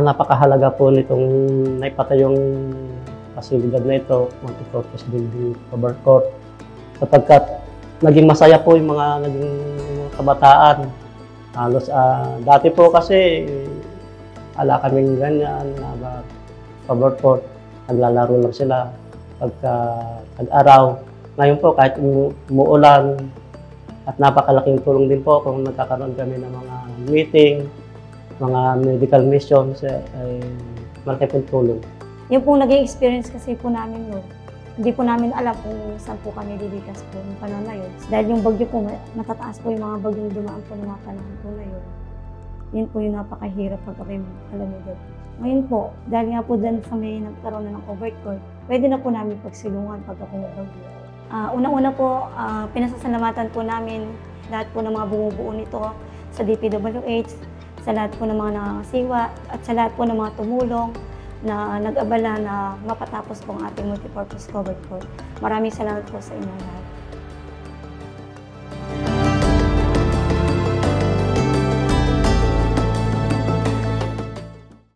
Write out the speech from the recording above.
napakahalaga po nitong naipatayong pasilidad na ito, multipurpose building covered court, sapagkat naging masaya po yung mga naging kabataan. Halos dati po kasi ala kaming ganyan na covered court, naglalaro lang sila pagka tag-araw. Ngayon po kahit umuulan, at napakalaking tulong din po kung nagkakaroon kami ng mga meeting, mga medical missions, ay malaki pong tulong. Yung pong naging experience kasi po namin noon, hindi po namin alam kung saan po kami lilikas po yung panahon na yun. Dahil yung bagyo po, matataas po yung mga bagyong dumaan po ng mga panahon po na yun. Yun po yung napakahirap pag kami kalamidad. Ngayon po, dahil nga po dyan sa may nagkaroon na ng overcourt, pwede na po namin pagsilungan pag ako may bagyo. Unang-una po, pinasasalamatan po namin lahat po ng mga bumubuo nito sa DPWH, sa lahat po ng mga nangangasiwa, at sa lahat po ng mga tumulong na nag-abala na mapatapos po ang ating multipurpose covered court. Maraming salamat po sa inyo lahat.